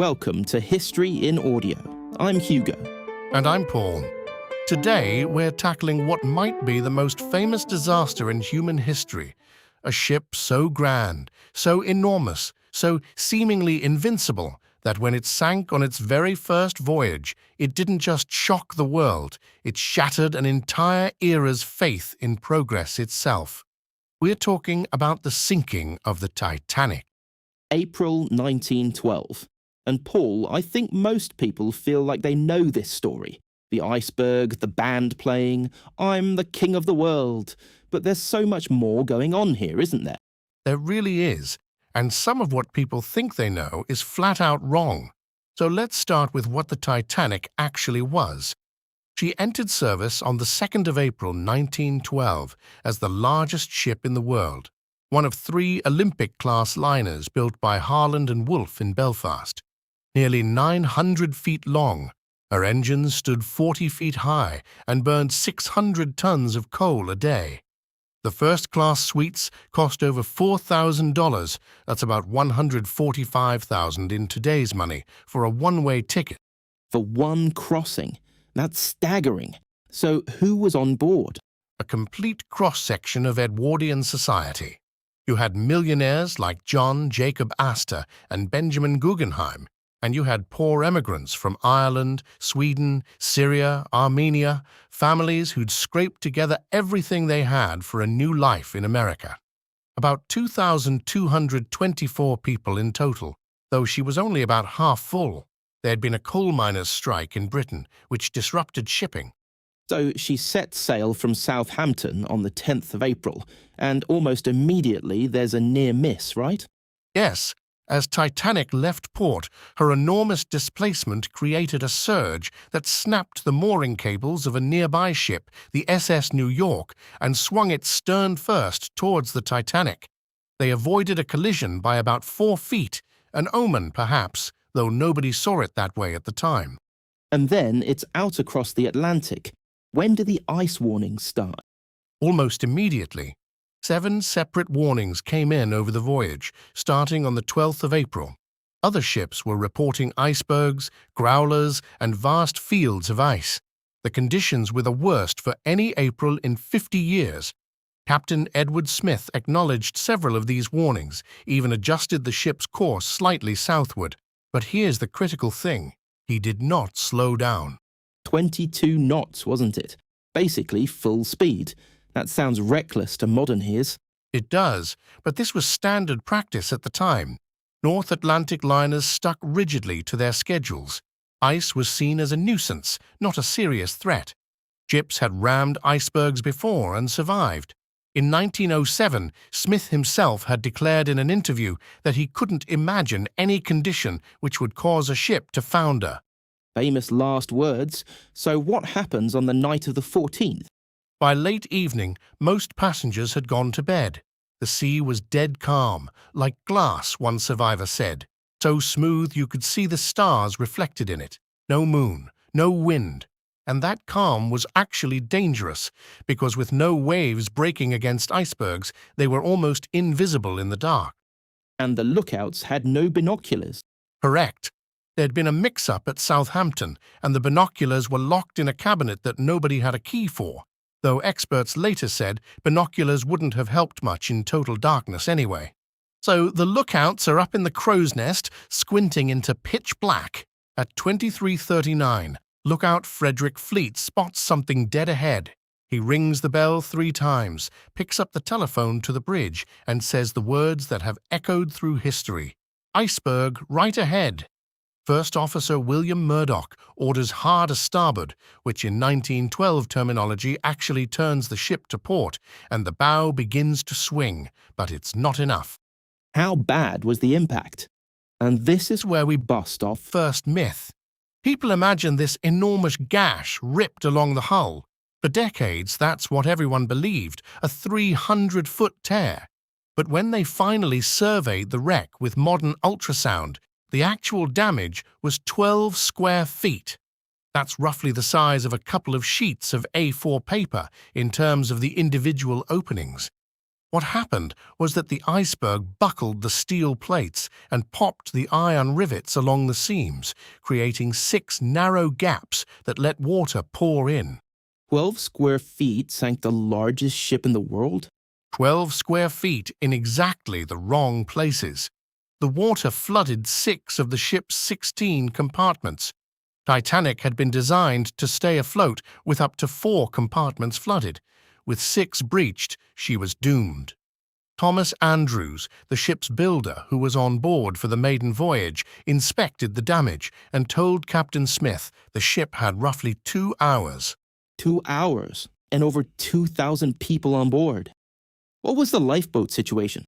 Welcome to History in Audio. I'm Hugo. And I'm Paul. Today, we're tackling what might be the most famous disaster in human history. A ship so grand, so enormous, so seemingly invincible, that when it sank on its very first voyage, it didn't just shock the world, it shattered an entire era's faith in progress itself. We're talking about the sinking of the Titanic. April 1912. And Paul, I think most people feel like they know this story. The iceberg, the band playing, I'm the king of the world. But there's so much more going on here, isn't there? There really is, and some of what people think they know is flat out wrong. So let's start with what the Titanic actually was. She entered service on the 2nd of April 1912 as the largest ship in the world, one of 3 Olympic-class liners built by Harland and Wolff in Belfast. Nearly 900 feet long, her engines stood 40 feet high and burned 600 tons of coal a day. The first-class suites cost over $4,000, that's about $145,000 in today's money, for a one-way ticket. For one crossing. That's staggering. So who was on board? A complete cross-section of Edwardian society. You had millionaires like John Jacob Astor and Benjamin Guggenheim, and you had poor emigrants from Ireland, Sweden, Syria, Armenia, families who'd scraped together everything they had for a new life in America. About 2,224 people in total, though she was only about half full. There had been a coal miners' strike in Britain, which disrupted shipping. So she set sail from Southampton on the 10th of April, and almost immediately there's a near miss, right? Yes. As Titanic left port, her enormous displacement created a surge that snapped the mooring cables of a nearby ship, the SS New York, and swung it stern first towards the Titanic. They avoided a collision by about 4 feet, an omen perhaps, though nobody saw it that way at the time. And then it's out across the Atlantic. When do the ice warnings start? Almost immediately. 7 separate warnings came in over the voyage, starting on the 12th of April. Other ships were reporting icebergs, growlers, and vast fields of ice. The conditions were the worst for any April in 50 years. Captain Edward Smith acknowledged several of these warnings, even adjusted the ship's course slightly southward. But here's the critical thing. He did not slow down. 22 knots, wasn't it? Basically full speed. That sounds reckless to modern ears. It does, but this was standard practice at the time. North Atlantic liners stuck rigidly to their schedules. Ice was seen as a nuisance, not a serious threat. Ships had rammed icebergs before and survived. In 1907, Smith himself had declared in an interview that he couldn't imagine any condition which would cause a ship to founder. Famous last words. So what happens on the night of the 14th? By late evening, most passengers had gone to bed. The sea was dead calm, like glass, one survivor said, so smooth you could see the stars reflected in it. No moon, no wind. And that calm was actually dangerous, because with no waves breaking against icebergs, they were almost invisible in the dark. And the lookouts had no binoculars. Correct. There'd been a mix-up at Southampton, and the binoculars were locked in a cabinet that nobody had a key for. Though experts later said binoculars wouldn't have helped much in total darkness anyway. So the lookouts are up in the crow's nest, squinting into pitch black. At 23:39, lookout Frederick Fleet spots something dead ahead. He rings the bell 3 times, picks up the telephone to the bridge, and says the words that have echoed through history. "Iceberg right ahead." First Officer William Murdoch orders hard a starboard, which in 1912 terminology actually turns the ship to port, and the bow begins to swing, but it's not enough. How bad was the impact? And this is where we bust our First myth. People imagine this enormous gash ripped along the hull. For decades, that's what everyone believed, a 300-foot tear. But when they finally surveyed the wreck with modern ultrasound, the actual damage was 12 square feet. That's roughly the size of a couple of sheets of A4 paper in terms of the individual openings. What happened was that the iceberg buckled the steel plates and popped the iron rivets along the seams, creating 6 narrow gaps that let water pour in. 12 square feet sank the largest ship in the world? 12 square feet in exactly the wrong places. The water flooded 6 of the ship's 16 compartments. Titanic had been designed to stay afloat with up to 4 compartments flooded. With 6 breached, she was doomed. Thomas Andrews, the ship's builder who was on board for the maiden voyage, inspected the damage and told Captain Smith the ship had roughly 2 hours. 2 hours, and over 2,000 people on board. What was the lifeboat situation?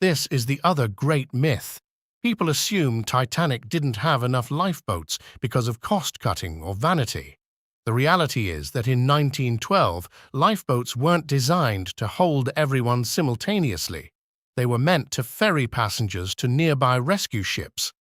This is the other great myth. People assume Titanic didn't have enough lifeboats because of cost-cutting or vanity. The reality is that in 1912, lifeboats weren't designed to hold everyone simultaneously. They were meant to ferry passengers to nearby rescue ships.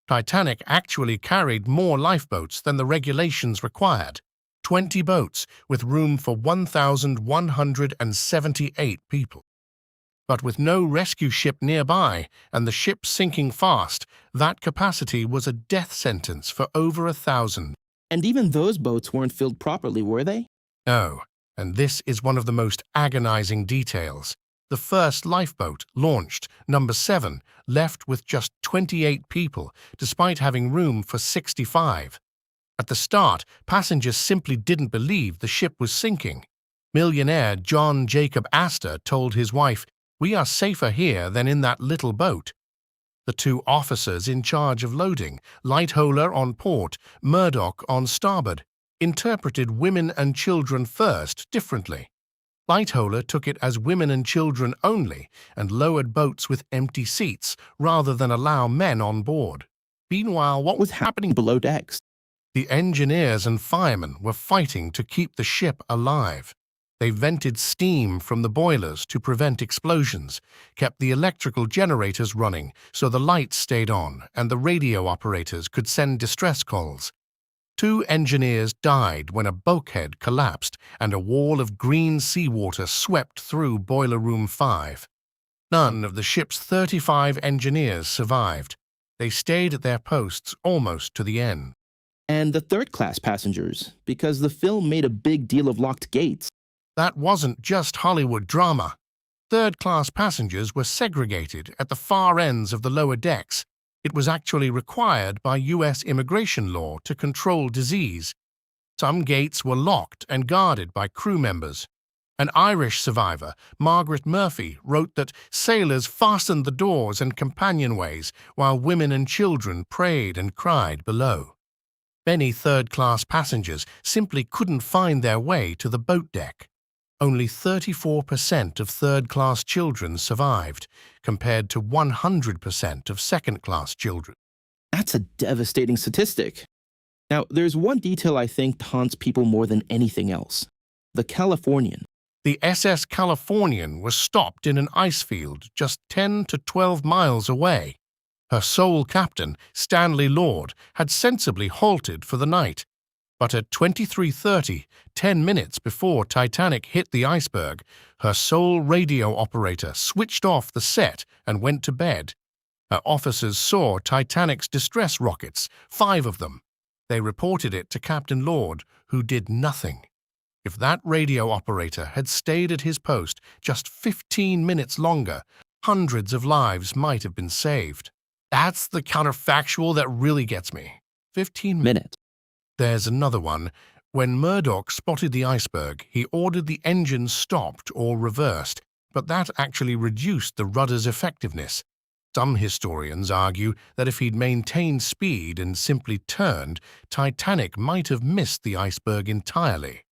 Titanic actually carried more lifeboats than the regulations required. 20 boats with room for 1,178 people. But with no rescue ship nearby and the ship sinking fast, that capacity was a death sentence for over 1,000. And even those boats weren't filled properly, were they? No, and this is one of the most agonizing details. The first lifeboat, launched, number 7, left with just 28 people, despite having room for 65. At the start, passengers simply didn't believe the ship was sinking. Millionaire John Jacob Astor told his wife, "We are safer here than in that little boat." The 2 officers in charge of loading, Lightoller on port, Murdoch on starboard, interpreted women and children first differently. Lightoller took it as women and children only and lowered boats with empty seats rather than allow men on board. Meanwhile, what was happening Below decks. The engineers and firemen were fighting to keep the ship alive. They vented steam from the boilers to prevent explosions, kept the electrical generators running so the lights stayed on and the radio operators could send distress calls. 2 engineers died when a bulkhead collapsed and a wall of green seawater swept through Boiler Room 5. None of the ship's 35 engineers survived. They stayed at their posts almost to the end. And the third-class passengers, because the film made a big deal of locked gates. That wasn't just Hollywood drama. Third-class passengers were segregated at the far ends of the lower decks. It was actually required by U.S. immigration law to control disease. Some gates were locked and guarded by crew members. An Irish survivor, Margaret Murphy, wrote that sailors fastened the doors and companionways while women and children prayed and cried below. Many third-class passengers simply couldn't find their way to the boat deck. Only 34% of third-class children survived, compared to 100% of second-class children. That's a devastating statistic. Now, there's one detail I think haunts people more than anything else. The Californian. The SS Californian was stopped in an ice field just 10 to 12 miles away. Her sole captain, Stanley Lord, had sensibly halted for the night. But at 23:30, 10 minutes before Titanic hit the iceberg, her sole radio operator switched off the set and went to bed. Her officers saw Titanic's distress rockets, 5 of them. They reported it to Captain Lord, who did nothing. If that radio operator had stayed at his post just 15 minutes longer, hundreds of lives might have been saved. That's the counterfactual that really gets me. 15 minutes. There's another one. When Murdoch spotted the iceberg, he ordered the engine stopped or reversed, but that actually reduced the rudder's effectiveness. Some historians argue that if he'd maintained speed and simply turned, Titanic might have missed the iceberg entirely.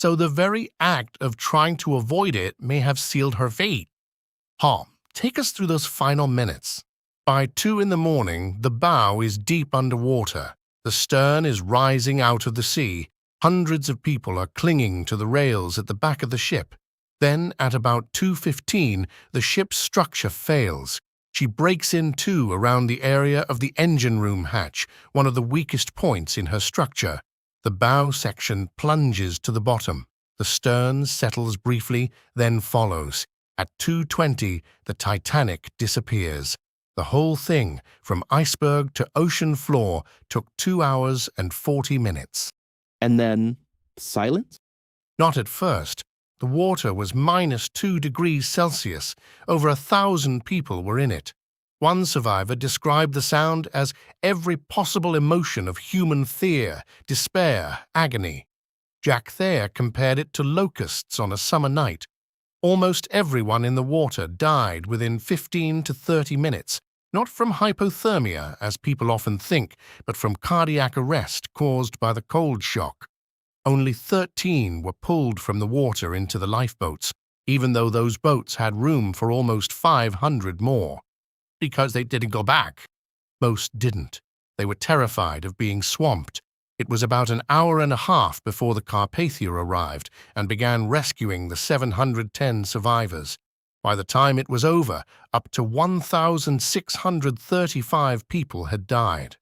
So the very act of trying to avoid it may have sealed her fate. Tom, take us through those final minutes. By 2 in the morning, the bow is deep underwater. The stern is rising out of the sea. Hundreds of people are clinging to the rails at the back of the ship. Then, at about 2:15, the ship's structure fails. She breaks in two around the area of the engine room hatch, one of the weakest points in her structure. The bow section plunges to the bottom. The stern settles briefly, then follows. At 2:20, the Titanic disappears. The whole thing, from iceberg to ocean floor, took 2 hours and 40 minutes. And then silence? Not at first. The water was -2 degrees Celsius. Over 1,000 people were in it. One survivor described the sound as every possible emotion of human fear, despair, agony. Jack Thayer compared it to locusts on a summer night. Almost everyone in the water died within 15 to 30 minutes, not from hypothermia, as people often think, but from cardiac arrest caused by the cold shock. Only 13 were pulled from the water into the lifeboats, even though those boats had room for almost 500 more. Because they didn't go back. Most didn't. They were terrified of being swamped. It was about an hour and a half before the Carpathia arrived and began rescuing the 710 survivors. By the time it was over, up to 1,635 people had died.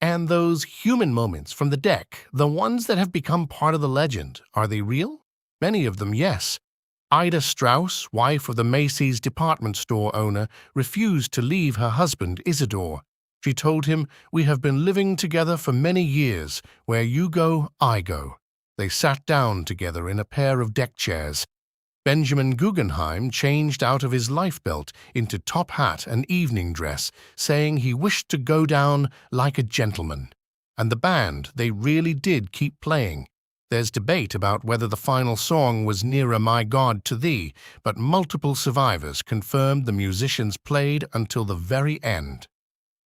And those human moments from the deck, the ones that have become part of the legend, are they real? Many of them, yes. Ida Strauss, wife of the Macy's department store owner, refused to leave her husband, Isidore. She told him, "We have been living together for many years. Where you go, I go." They sat down together in a pair of deck chairs. Benjamin Guggenheim changed out of his lifebelt into top hat and evening dress, saying he wished to go down like a gentleman. And the band, they really did keep playing. There's debate about whether the final song was Nearer My God to Thee, but multiple survivors confirmed the musicians played until the very end.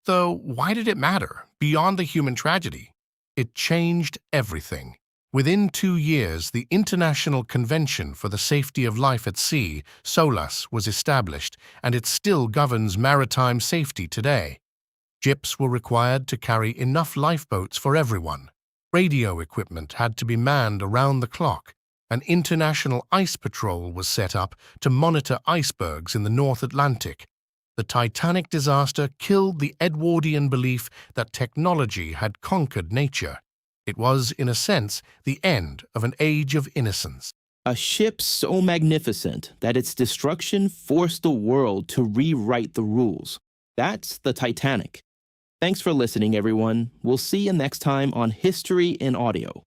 Though, why did it matter, beyond the human tragedy? It changed everything. Within 2 years, the International Convention for the Safety of Life at Sea, SOLAS, was established, and it still governs maritime safety today. Ships were required to carry enough lifeboats for everyone. Radio equipment had to be manned around the clock. An international ice patrol was set up to monitor icebergs in the North Atlantic. The Titanic disaster killed the Edwardian belief that technology had conquered nature. It was, in a sense, the end of an age of innocence. A ship so magnificent that its destruction forced the world to rewrite the rules. That's the Titanic. Thanks for listening, everyone. We'll see you next time on History in Audio.